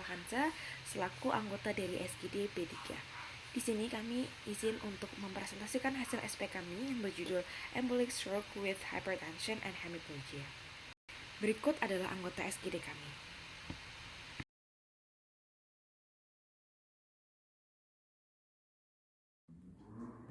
Hansa selaku anggota dari SGD B3. Di sini kami izin untuk mempresentasikan hasil SP kami yang berjudul Embolic Stroke with Hypertension and Hemiplegia. Berikut adalah anggota SGD kami.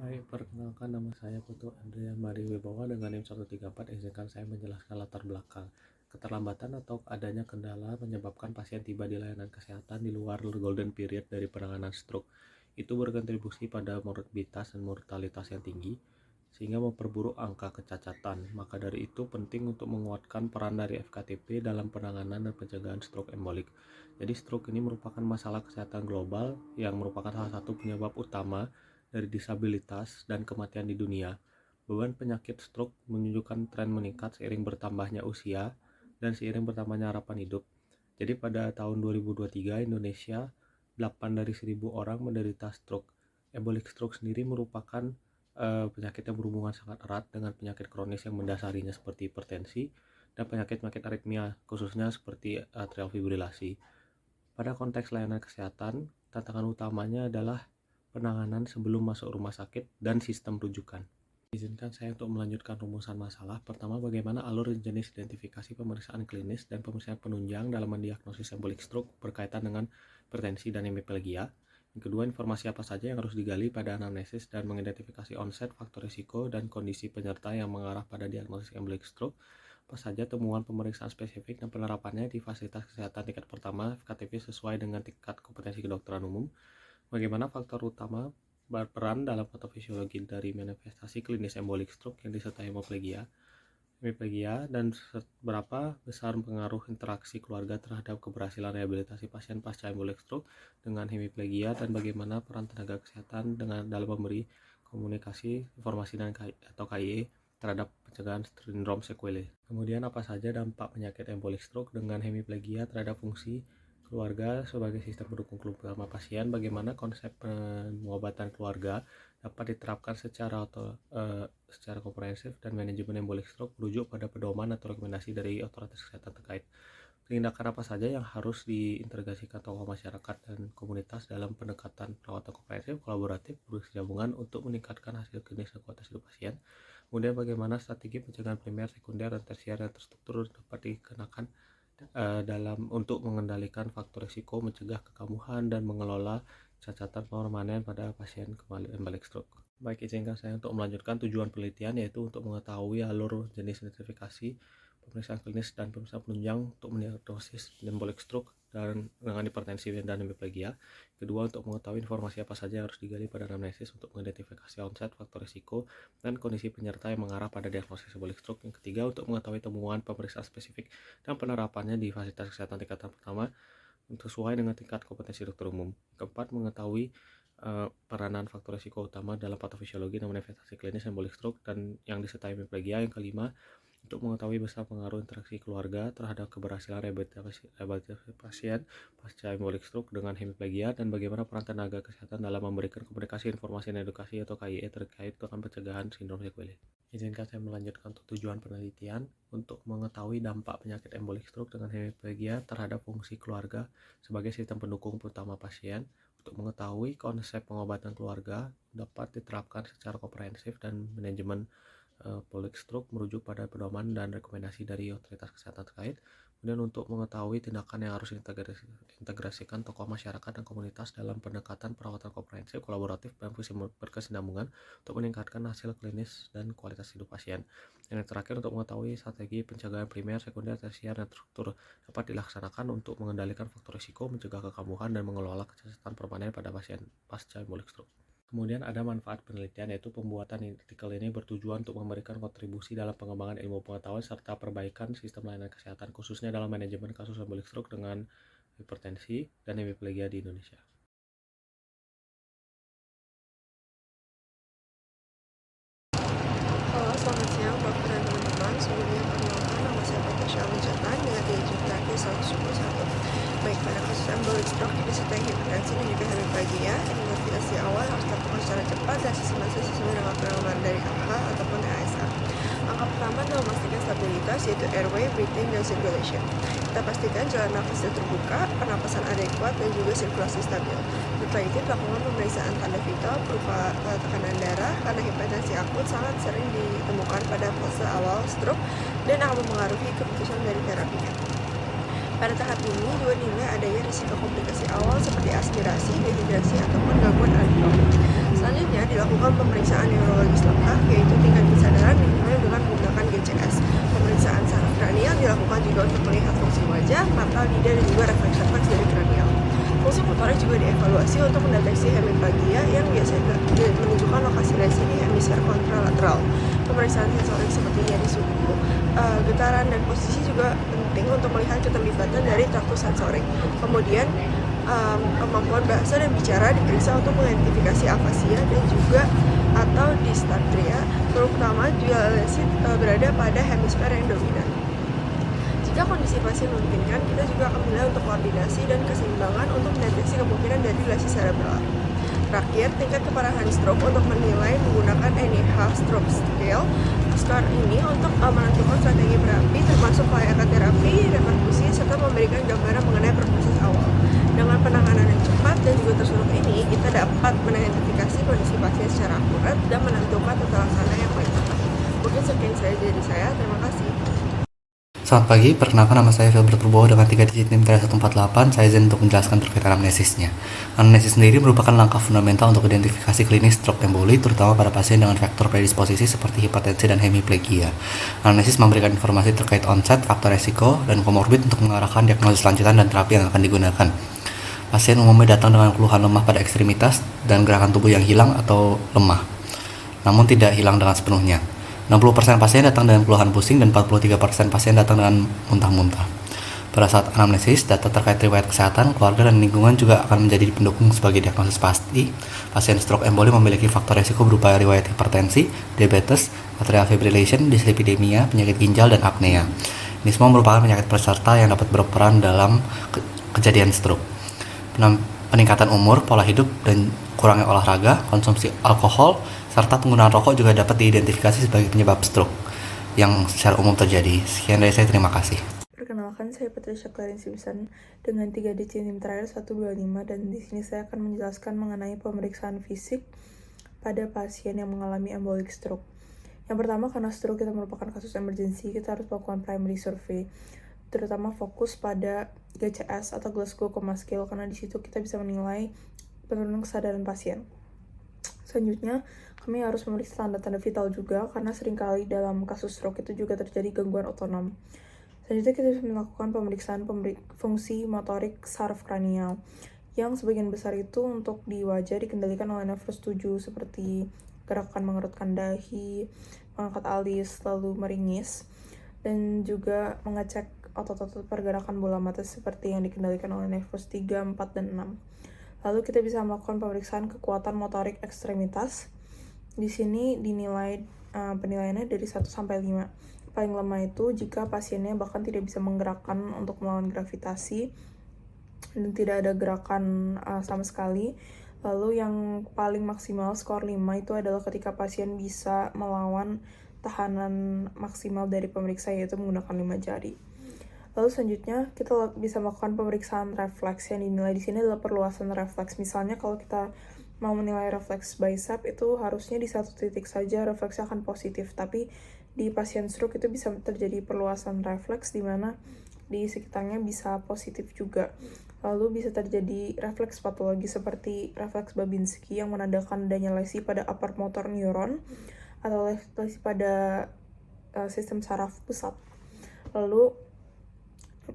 Baik, perkenalkan nama saya Putu Andrea Mari Wibawa dengan NIM 134. Izinkan saya menjelaskan latar belakang. Keterlambatan atau adanya kendala menyebabkan pasien tiba di layanan kesehatan di luar golden period dari penanganan stroke. Itu berkontribusi pada morbiditas dan mortalitas yang tinggi, sehingga memperburuk angka kecacatan. Maka dari itu penting untuk menguatkan peran dari FKTP dalam penanganan dan pencegahan stroke embolik. Jadi stroke ini merupakan masalah kesehatan global yang merupakan salah satu penyebab utama dari disabilitas dan kematian di dunia. Beban penyakit stroke menunjukkan tren meningkat seiring bertambahnya usia dan seiring bertambahnya harapan hidup. Jadi pada tahun 2023 Indonesia 8 dari 1.000 orang menderita stroke. Embolic stroke sendiri merupakan penyakit yang berhubungan sangat erat dengan penyakit kronis yang mendasarinya seperti hipertensi dan penyakit-penyakit aritmia, khususnya seperti atrial fibrilasi. Pada konteks layanan kesehatan, tantangan utamanya adalah penanganan sebelum masuk rumah sakit dan sistem rujukan. Izinkan saya untuk melanjutkan rumusan masalah. Pertama, bagaimana alur jenis identifikasi pemeriksaan klinis dan pemeriksaan penunjang dalam mendiagnosis embolic stroke berkaitan dengan hipertensi dan hemiplegia. Yang kedua, informasi apa saja yang harus digali pada anamnesis dan mengidentifikasi onset, faktor risiko, dan kondisi penyerta yang mengarah pada diagnosis embolic stroke. Apa saja temuan pemeriksaan spesifik dan penerapannya di fasilitas kesehatan tingkat pertama FKTP sesuai dengan tingkat kompetensi kedokteran umum. Bagaimana faktor utama berperan dalam patofisiologi dari manifestasi klinis embolic stroke yang disertai hemiplegia, dan seberapa besar pengaruh interaksi keluarga terhadap keberhasilan rehabilitasi pasien pasca embolic stroke dengan hemiplegia, dan bagaimana peran tenaga kesehatan dalam memberi komunikasi, informasi dan atau KIE terhadap pencegahan sindrom sequelae. Kemudian apa saja dampak penyakit embolic stroke dengan hemiplegia terhadap fungsi keluarga sebagai sistem pendukung utama pasien, bagaimana konsep pengobatan keluarga dapat diterapkan secara komprehensif, dan manajemen embolic stroke merujuk pada pedoman atau rekomendasi dari otoritas kesehatan terkait. Tindakan apa saja yang harus diintegrasikan tokoh masyarakat dan komunitas dalam pendekatan perawatan komprehensif, kolaboratif, berkesinambungan untuk meningkatkan hasil klinis dan kualitas hidup pasien. Kemudian bagaimana strategi pencegahan primer, sekunder, dan tersier yang terstruktur dapat dikenakan untuk mengendalikan faktor risiko, mencegah kekambuhan, dan mengelola cacatan permanen pada pasien embolic stroke. Baik, izinkan saya untuk melanjutkan tujuan penelitian, yaitu untuk mengetahui alur jenis identifikasi pemeriksaan klinis dan pemeriksaan penunjang untuk mendiagnosis embolic stroke dan menangani hipertensi dan hemiplegia. Kedua, untuk mengetahui informasi apa saja yang harus digali pada anamnesis untuk mengidentifikasi onset, faktor risiko, dan kondisi penyerta yang mengarah pada diagnosis embolic stroke. Yang ketiga, untuk mengetahui temuan pemeriksaan spesifik dan penerapannya di fasilitas kesehatan tingkatan pertama sesuai dengan tingkat kompetensi dokter umum. Keempat, mengetahui peranan faktor risiko utama dalam patofisiologi dan manifestasi klinis embolic stroke dan yang disertai hemiplegia. Yang kelima, untuk mengetahui besar pengaruh interaksi keluarga terhadap keberhasilan rehabilitasi pasien pasca embolic stroke dengan hemiplegia, dan bagaimana peran tenaga kesehatan dalam memberikan komunikasi, informasi, dan edukasi atau KIE terkait dengan pencegahan sindrom sequelae. Izinkan saya melanjutkan untuk tujuan penelitian untuk mengetahui dampak penyakit embolic stroke dengan hemiplegia terhadap fungsi keluarga sebagai sistem pendukung utama pasien. Untuk mengetahui konsep pengobatan keluarga dapat diterapkan secara komprehensif, dan manajemen embolic stroke merujuk pada pedoman dan rekomendasi dari otoritas kesehatan terkait. Kemudian untuk mengetahui tindakan yang harus integrasikan tokoh masyarakat dan komunitas dalam pendekatan perawatan komprehensif, kolaboratif, dan berkesinambungan untuk meningkatkan hasil klinis dan kualitas hidup pasien. Yang terakhir, untuk mengetahui strategi pencegahan primer, sekunder, tersier, dan struktur dapat dilaksanakan untuk mengendalikan faktor risiko, mencegah kekambuhan, dan mengelola kecacatan permanen pada pasien pasca embolic stroke. Kemudian ada manfaat penelitian, yaitu pembuatan artikel ini bertujuan untuk memberikan kontribusi dalam pengembangan ilmu pengetahuan serta perbaikan sistem layanan kesehatan, khususnya dalam manajemen kasus embolic stroke dengan hipertensi dan hemiplegia di Indonesia. Halo, selamat siang Bapak dan teman-teman. Sebelumnya perkenalkan, nama saya Bapak Syahlu Jatan dengan IJKT 111. Baik, pada kasus embolic stroke disertai hipertensi dan juga hemiplegia, investigasi awal harus dilakukan secara cepat dan sistematis sesuai dengan penerapan dari AHA ataupun ASA. Angka Langkah pertama adalah memastikan stabilitas, yaitu airway, breathing, dan circulation. Kita pastikan jalan nafas sudah terbuka, pernapasan adekuat, dan juga sirkulasi stabil. Setelah itu dilakukan pemeriksaan tanda vital berupa tekanan darah, karena hipertensi akut sangat sering ditemukan pada fase awal stroke dan akan mempengaruhi keputusan dari terapinya. Pada tahap ini juga dinilai adanya risiko komplikasi awal seperti aspirasi, dehidrasi, ataupun gangguan alveolar. Selanjutnya dilakukan pemeriksaan neurologis lengkap, yaitu tingkat kesadaran dinilai dengan menggunakan GCS. Pemeriksaan saraf kranial dilakukan juga untuk melihat fungsi wajah, mata, lidah, dan juga refleks-refleks dari kranial. Fungsi motorik juga dievaluasi untuk mendeteksi hemiplagia yang biasanya menunjukkan lokasi lesi di hemisfer kontralateral. Pemeriksaan sensorik seperti nyeri suku, getaran, dan posisi juga penting untuk melihat keterlibatan dari traktus sensorik. Kemudian kemampuan bahasa dan bicara diperiksa untuk mengidentifikasi afasia dan juga atau dysarthria. Terutama juga lesi berada pada hemisfer yang dominan. Jika kondisi pasien memungkinkan, kita juga akan menilai untuk koordinasi dan keseimbangan untuk mendeteksi kemungkinan dari lesi cerebral. Terakhir, tingkat keparahan stroke untuk menilai menggunakan NIH Stroke Scale. Skor ini untuk menentukan strategi terapi termasuk kelayakan terapi, reperkusi, serta memberikan gambaran mengenai prognosis awal. Dengan penanganan yang cepat dan juga terstruktur ini, kita dapat mengidentifikasi kondisi pasien secara akurat dan menentukan tata laksana yang paling tepat. Mungkin sekian saja dari saya. Terima kasih. Selamat pagi, perkenalkan nama saya Filbert Purbowo dengan 3 digit NIM 148. Saya izin untuk menjelaskan terkait anamnesisnya. Anamnesis sendiri merupakan langkah fundamental untuk identifikasi klinis stroke emboli, terutama pada pasien dengan faktor predisposisi seperti hipertensi dan hemiplegia. Anamnesis memberikan informasi terkait onset, faktor resiko, dan komorbid untuk mengarahkan diagnosis lanjutan dan terapi yang akan digunakan. Pasien umumnya datang dengan keluhan lemah pada ekstremitas dan gerakan tubuh yang hilang atau lemah, namun tidak hilang dengan sepenuhnya. 60% pasien datang dengan keluhan pusing dan 43% pasien datang dengan muntah-muntah. Pada saat anamnesis, data terkait riwayat kesehatan, keluarga, dan lingkungan juga akan menjadi pendukung sebagai diagnosis pasti. Pasien stroke emboli memiliki faktor risiko berupa riwayat hipertensi, diabetes, atrial fibrillation, dislipidemia, penyakit ginjal, dan apnea. Ini semua merupakan penyakit peserta yang dapat berperan dalam kejadian stroke. Peningkatan umur, pola hidup, dan kurangnya olahraga, konsumsi alkohol, serta penggunaan rokok juga dapat diidentifikasi sebagai penyebab stroke yang secara umum terjadi. Sekian dari saya, terima kasih. Perkenalkan, saya Patricia Clarin Simpson dengan 3 digit NIM terakhir 125, dan di sini saya akan menjelaskan mengenai pemeriksaan fisik pada pasien yang mengalami embolic stroke. Yang pertama, karena stroke kita merupakan kasus emergency, kita harus melakukan primary survey, terutama fokus pada GCS atau Glasgow Coma Scale, karena di situ kita bisa menilai penurunan kesadaran pasien. Selanjutnya, kami harus memeriksa tanda-tanda vital juga, karena seringkali dalam kasus stroke itu juga terjadi gangguan otonom. Selanjutnya, kita bisa melakukan pemeriksaan fungsi motorik saraf kranial, yang sebagian besar itu untuk di wajah dikendalikan oleh nefros 7, seperti gerakan mengerutkan dahi, mengangkat alis, lalu meringis, dan juga mengecek otot-otot pergerakan bola mata seperti yang dikendalikan oleh nefros 3, 4, dan 6. Lalu kita bisa melakukan pemeriksaan kekuatan motorik ekstremitas. Di sini dinilai penilaiannya dari 1 sampai 5. Paling lemah itu jika pasiennya bahkan tidak bisa menggerakkan untuk melawan gravitasi dan tidak ada gerakan sama sekali. Lalu yang paling maksimal skor 5 itu adalah ketika pasien bisa melawan tahanan maksimal dari pemeriksa, yaitu menggunakan 5 jari. Lalu selanjutnya kita bisa melakukan pemeriksaan refleks, yang dinilai di sini adalah perluasan refleks. Misalnya kalau kita mau menilai refleks bicep itu harusnya di satu titik saja refleksnya akan positif, tapi di pasien stroke itu bisa terjadi perluasan refleks di mana di sekitarnya bisa positif juga. Lalu bisa terjadi refleks patologi seperti refleks Babinski yang menandakan adanya lesi pada upper motor neuron atau lesi pada sistem saraf pusat. Lalu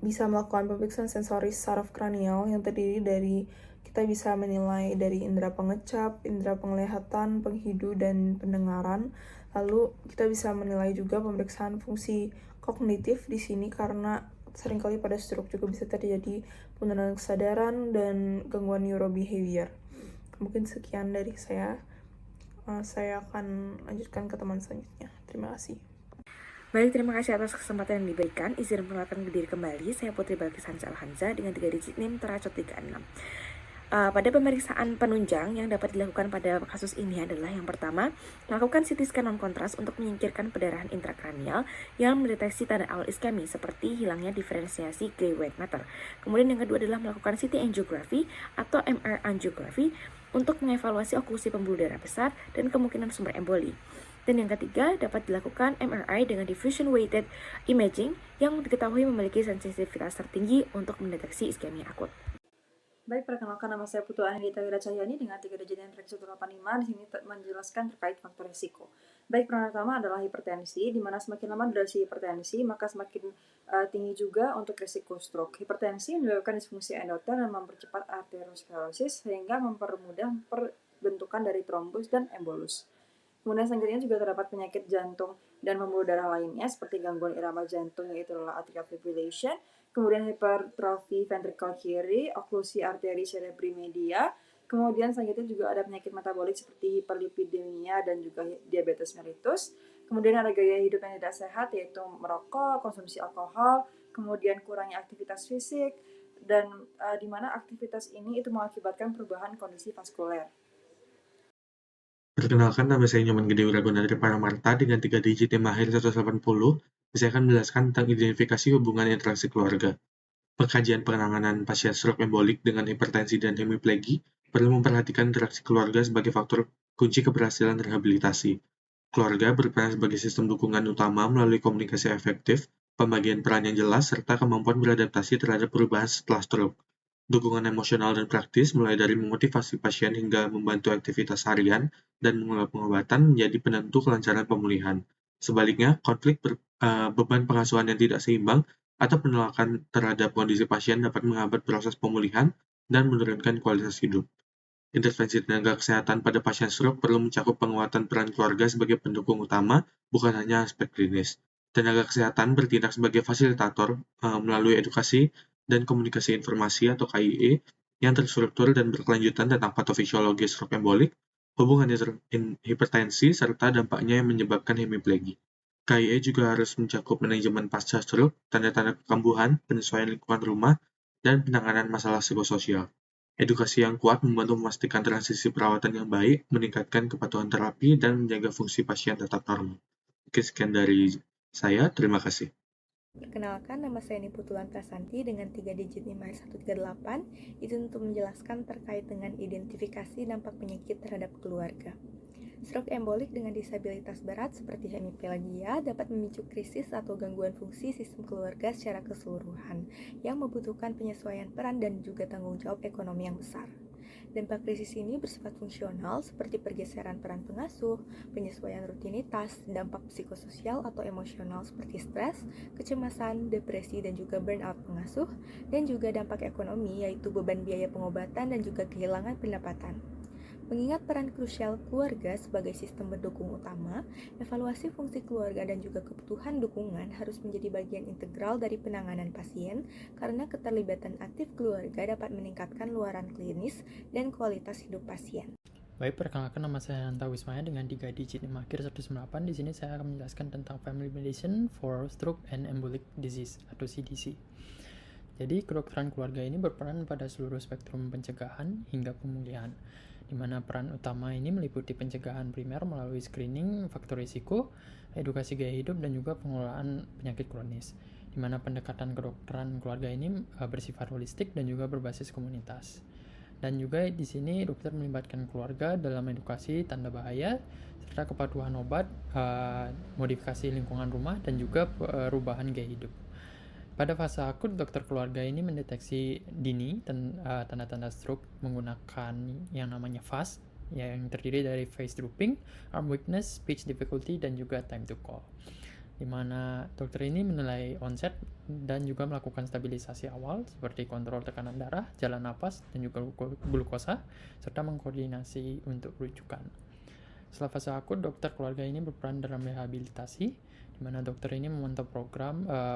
bisa melakukan pemeriksaan sensoris saraf kranial yang terdiri dari kita bisa menilai dari indera pengecap, indera penglihatan, penghidu, dan pendengaran. Lalu kita bisa menilai juga pemeriksaan fungsi kognitif di sini karena seringkali pada stroke juga bisa terjadi penurunan kesadaran dan gangguan neurobehavior. Mungkin sekian dari saya. Saya akan lanjutkan ke teman selanjutnya. Terima kasih. Baik, terima kasih atas kesempatan yang diberikan. Izin memperkenalkan diri kembali. Saya Putri Balkis Hanza Alhanza dengan 3 digit NIM teracot 36. Pada pemeriksaan penunjang yang dapat dilakukan pada kasus ini adalah yang pertama, melakukan CT scan non kontras untuk menyingkirkan pendarahan intrakranial yang mendeteksi tanda awal iskemi seperti hilangnya diferensiasi gray white matter. Kemudian yang kedua adalah melakukan CT angiography atau MR angiography untuk mengevaluasi oklusi pembuluh darah besar dan kemungkinan sumber emboli. Dan yang ketiga, dapat dilakukan MRI dengan diffusion weighted imaging yang diketahui memiliki sensitivitas tertinggi untuk mendeteksi iskemia akut. Baik, perkenalkan nama saya Putu Anindita Wiracahyani dengan 3 digit NPR 185. Di sini menjelaskan terkait faktor risiko. Baik, pertama adalah hipertensi, di mana semakin lama durasi hipertensi, maka semakin tinggi juga untuk risiko stroke. Hipertensi menyebabkan disfungsi endotel dan mempercepat arteriosklerosis sehingga mempermudah perbentukan dari trombus dan embolus. Kemudian selanjutnya juga terdapat penyakit jantung dan pembuluh darah lainnya seperti gangguan irama jantung, yaitu adalah atrial fibrillation, kemudian hipertrofi ventricle kiri, oklusi arteri cerebri media, kemudian selanjutnya juga ada penyakit metabolik seperti hiperlipidemia dan juga diabetes mellitus. Kemudian ada gaya hidup yang tidak sehat, yaitu merokok, konsumsi alkohol, kemudian kurangnya aktivitas fisik, dan di mana aktivitas ini itu mengakibatkan perubahan kondisi vaskuler. Perkenalkan, nama saya Nyoman Gede Wiraguna dari Paramarta dengan 3 digit yang mahir 180. Saya akan menjelaskan tentang identifikasi hubungan interaksi keluarga. Pengkajian penanganan pasien stroke embolik dengan hipertensi dan hemiplegi perlu memperhatikan interaksi keluarga sebagai faktor kunci keberhasilan rehabilitasi. Keluarga berperan sebagai sistem dukungan utama melalui komunikasi efektif, pembagian peran yang jelas, serta kemampuan beradaptasi terhadap perubahan setelah stroke. Dukungan emosional dan praktis mulai dari memotivasi pasien hingga membantu aktivitas harian dan pengobatan menjadi penentu kelancaran pemulihan. Sebaliknya, konflik beban pengasuhan yang tidak seimbang atau penolakan terhadap kondisi pasien dapat menghambat proses pemulihan dan menurunkan kualitas hidup. Intervensi tenaga kesehatan pada pasien stroke perlu mencakup penguatan peran keluarga sebagai pendukung utama, bukan hanya aspek klinis. Tenaga kesehatan bertindak sebagai fasilitator melalui edukasi dan komunikasi informasi atau KIE yang terstruktur dan berkelanjutan tentang patofisiologi stroke embolik, hubungan hipertensi, serta dampaknya yang menyebabkan hemiplegi. KIE juga harus mencakup manajemen pasca stroke, tanda-tanda kekambuhan, penyesuaian lingkungan rumah, dan penanganan masalah psikososial. Edukasi yang kuat membantu memastikan transisi perawatan yang baik, meningkatkan kepatuhan terapi, dan menjaga fungsi pasien tetap normal. Oke, sekian dari saya. Terima kasih. Perkenalkan, nama saya Niputulan Prasanti dengan 3 digit NIM 138. Izin untuk menjelaskan terkait dengan identifikasi dampak penyakit terhadap keluarga. Stroke embolik dengan disabilitas berat seperti hemiplegia dapat memicu krisis atau gangguan fungsi sistem keluarga secara keseluruhan yang membutuhkan penyesuaian peran dan juga tanggung jawab ekonomi yang besar. Dampak krisis ini bersifat fungsional seperti pergeseran peran pengasuh, penyesuaian rutinitas, dampak psikososial atau emosional seperti stres, kecemasan, depresi, dan juga burnout pengasuh, dan juga dampak ekonomi yaitu beban biaya pengobatan dan juga kehilangan pendapatan. Mengingat peran krusial keluarga sebagai sistem pendukung utama, evaluasi fungsi keluarga dan juga kebutuhan dukungan harus menjadi bagian integral dari penanganan pasien karena keterlibatan aktif keluarga dapat meningkatkan luaran klinis dan kualitas hidup pasien. Baik, perkenalkan, nama saya Hanta Wismaya dengan 3 digit NIM akhir 198. Di sini saya akan menjelaskan tentang Family Medicine for Stroke and Embolic Disease atau CDC. Jadi, kedokteran keluarga ini berperan pada seluruh spektrum pencegahan hingga pemulihan, di mana peran utama ini meliputi pencegahan primer melalui screening faktor risiko, edukasi gaya hidup, dan juga pengelolaan penyakit kronis, di mana pendekatan kedokteran keluarga ini bersifat holistik dan juga berbasis komunitas. Dan juga di sini dokter melibatkan keluarga dalam edukasi tanda bahaya, serta kepatuhan obat, modifikasi lingkungan rumah, dan juga perubahan gaya hidup. Pada fase akut, dokter keluarga ini mendeteksi dini tanda-tanda stroke menggunakan yang namanya FAST, yang terdiri dari face drooping, arm weakness, speech difficulty, dan juga time to call. Di mana dokter ini menilai onset dan juga melakukan stabilisasi awal seperti kontrol tekanan darah, jalan napas, dan juga glukosa, serta mengkoordinasi untuk rujukan. Setelah fase akut, dokter keluarga ini berperan dalam rehabilitasi, di mana dokter ini memantau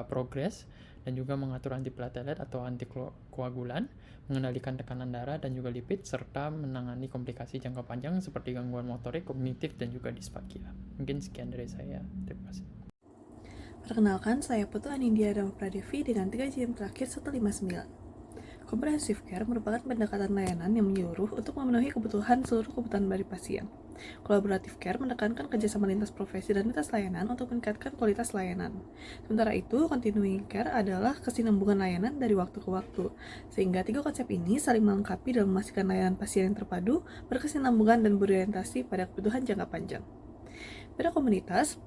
progres dan juga mengatur antiplatelet atau antikoagulan, mengendalikan tekanan darah dan juga lipid, serta menangani komplikasi jangka panjang seperti gangguan motorik, kognitif, dan juga disfagia. Mungkin sekian dari saya. Terima kasih. Perkenalkan, saya Putu Anindya Dhamma Pradevi dengan 3 jam terakhir 159. Comprehensive care merupakan pendekatan layanan yang menyeluruh untuk memenuhi kebutuhan seluruh kebutuhan dari pasien. Collaborative care menekankan kerjasama lintas profesi dan lintas layanan untuk meningkatkan kualitas layanan. Sementara itu, continuing care adalah kesinambungan layanan dari waktu ke waktu, sehingga tiga konsep ini saling melengkapi dan memastikan layanan pasien yang terpadu, berkesinambungan, dan berorientasi pada kebutuhan jangka panjang. Pada komunitas,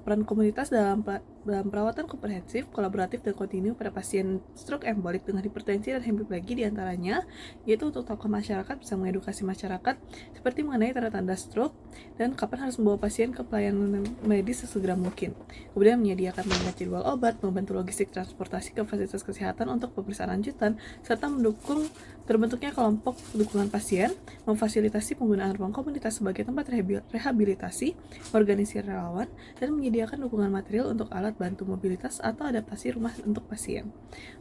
peran komunitas dalam perawatan komprehensif, kolaboratif, dan kontinu pada pasien stroke embolik dengan hipertensi dan hemiplegia diantaranya, yaitu untuk tokoh masyarakat bisa mengedukasi masyarakat seperti mengenai tanda-tanda stroke dan kapan harus membawa pasien ke pelayanan medis sesegera mungkin. Kemudian menyediakan mengingat jadwal obat, membantu logistik transportasi ke fasilitas kesehatan untuk pemeriksaan lanjutan, serta mendukung terbentuknya kelompok dukungan pasien, memfasilitasi penggunaan ruang komunitas sebagai tempat rehabilitasi, organisasi relawan, dan menyediakan dukungan material untuk alat bantu mobilitas atau adaptasi rumah untuk pasien.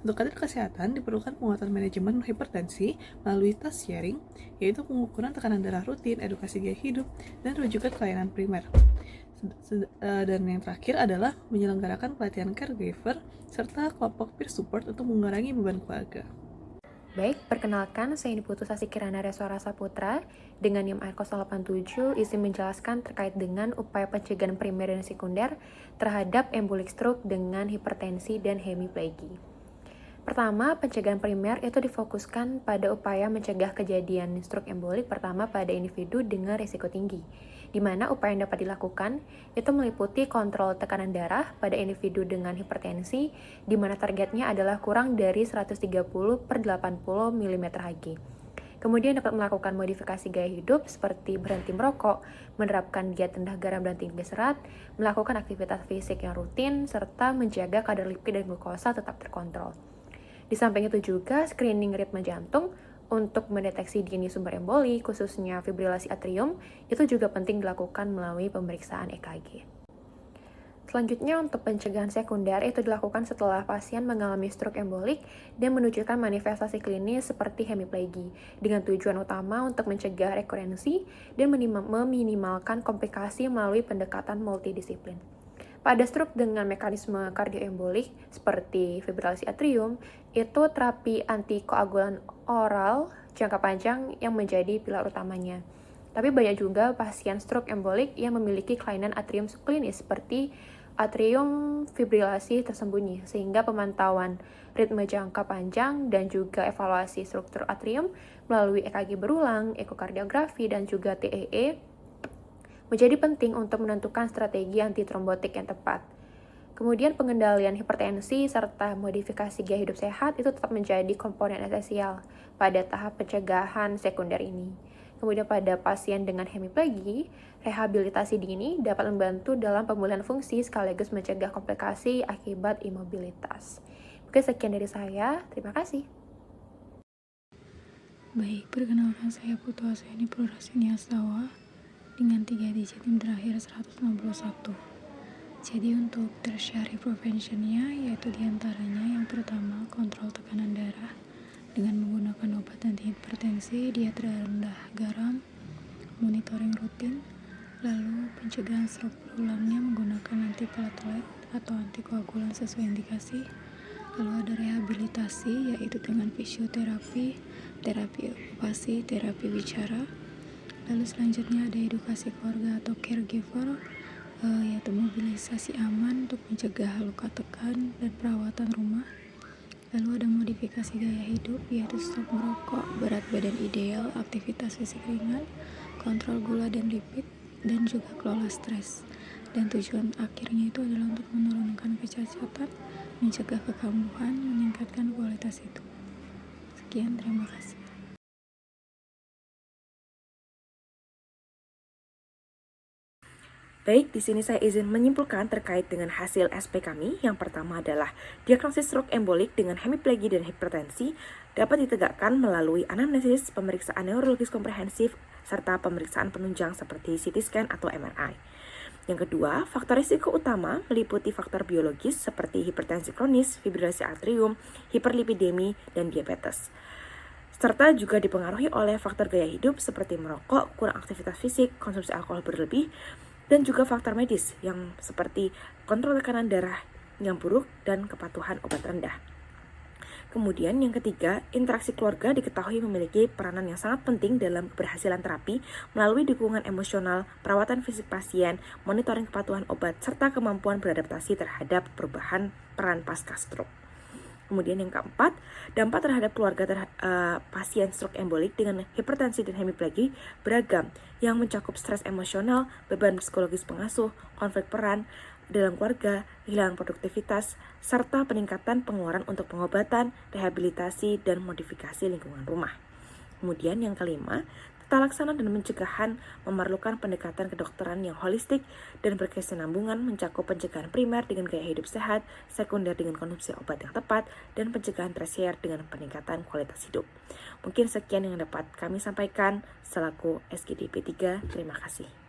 Untuk kader kesehatan, diperlukan penguatan manajemen hipertensi melalui task sharing, yaitu pengukuran tekanan darah rutin, edukasi gaya hidup, dan rujukan ke layanan primer. Dan yang terakhir adalah menyelenggarakan pelatihan caregiver serta kelompok peer support untuk mengurangi beban keluarga. Baik, perkenalkan, saya Putu Sasi Kirana Reswara Saputra dengan NIM AIR 087 izin menjelaskan terkait dengan upaya pencegahan primer dan sekunder terhadap embolik stroke dengan hipertensi dan hemiplegia. Pertama, pencegahan primer itu difokuskan pada upaya mencegah kejadian stroke embolik pertama pada individu dengan risiko tinggi, di mana upaya yang dapat dilakukan itu meliputi kontrol tekanan darah pada individu dengan hipertensi, di mana targetnya adalah kurang dari 130/80 mm/Hg. Kemudian dapat melakukan modifikasi gaya hidup seperti berhenti merokok, menerapkan diet rendah garam dan tinggi serat, melakukan aktivitas fisik yang rutin, serta menjaga kadar lipid dan glukosa tetap terkontrol. Di samping itu juga screening ritme jantung untuk mendeteksi dini sumber emboli, khususnya fibrilasi atrium, itu juga penting dilakukan melalui pemeriksaan EKG. Selanjutnya untuk pencegahan sekunder itu dilakukan setelah pasien mengalami stroke embolik dan menunjukkan manifestasi klinis seperti hemiplegia, dengan tujuan utama untuk mencegah rekurensi dan meminimalkan komplikasi melalui pendekatan multidisiplin. Pada stroke dengan mekanisme kardioembolik seperti fibrilasi atrium, itu terapi antikoagulan oral jangka panjang yang menjadi pilar utamanya. Tapi banyak juga pasien stroke embolik yang memiliki kelainan atrium subklinis seperti atrium fibrilasi tersembunyi, sehingga pemantauan ritme jangka panjang dan juga evaluasi struktur atrium melalui EKG berulang, ekokardiografi, dan juga TEE menjadi penting untuk menentukan strategi antitrombotik yang tepat. Kemudian pengendalian hipertensi serta modifikasi gaya hidup sehat itu tetap menjadi komponen esensial pada tahap pencegahan sekunder ini. Kemudian pada pasien dengan hemiplegia, rehabilitasi dini dapat membantu dalam pemulihan fungsi sekaligus mencegah komplikasi akibat imobilitas. Oke, sekian dari saya. Terima kasih. Baik, perkenalkan saya Putu Aseni Prurasini Astawa dengan 3 digit NIM terakhir 161. Jadi untuk tertiary prevention-nya yaitu diantaranya yang pertama kontrol tekanan darah dengan menggunakan obat anti hipertensi, diet rendah garam, monitoring rutin, lalu pencegahan stroke berulangnya menggunakan antiplatelet atau antikoagulan sesuai indikasi, lalu ada rehabilitasi yaitu dengan fisioterapi, terapi okupasi, terapi bicara. Lalu selanjutnya ada edukasi keluarga atau caregiver, yaitu mobilisasi aman untuk mencegah luka tekan dan perawatan rumah. Lalu ada modifikasi gaya hidup, yaitu stop merokok, berat badan ideal, aktivitas fisik ringan, kontrol gula dan lipid, dan juga kelola stres. Dan tujuan akhirnya itu adalah untuk menurunkan kecacatan, mencegah kekambuhan, meningkatkan kualitas hidup. Sekian, terima kasih. Baik, di sini saya izin menyimpulkan terkait dengan hasil SP kami. Yang pertama adalah diagnosis stroke embolik dengan hemiplegia dan hipertensi dapat ditegakkan melalui anamnesis, pemeriksaan neurologis komprehensif, serta pemeriksaan penunjang seperti CT scan atau MRI. Yang kedua, faktor risiko utama meliputi faktor biologis seperti hipertensi kronis, fibrilasi atrium, hiperlipidemi, dan diabetes. Serta juga dipengaruhi oleh faktor gaya hidup seperti merokok, kurang aktivitas fisik, konsumsi alkohol berlebih, dan juga faktor medis yang seperti kontrol tekanan darah yang buruk dan kepatuhan obat rendah. Kemudian yang ketiga, interaksi keluarga diketahui memiliki peranan yang sangat penting dalam keberhasilan terapi melalui dukungan emosional, perawatan fisik pasien, monitoring kepatuhan obat, serta kemampuan beradaptasi terhadap perubahan peran pasca stroke. Kemudian yang keempat, dampak terhadap keluarga pasien stroke embolik dengan hipertensi dan hemiplegia beragam yang mencakup stres emosional, beban psikologis pengasuh, konflik peran dalam keluarga, kehilangan produktivitas, serta peningkatan pengeluaran untuk pengobatan, rehabilitasi, dan modifikasi lingkungan rumah. Kemudian yang kelima, tata laksana dan pencegahan memerlukan pendekatan kedokteran yang holistik dan berkesinambungan mencakup pencegahan primer dengan gaya hidup sehat, sekunder dengan konsumsi obat yang tepat, dan pencegahan tersier dengan peningkatan kualitas hidup. Mungkin sekian yang dapat kami sampaikan selaku SGD P3. Terima kasih.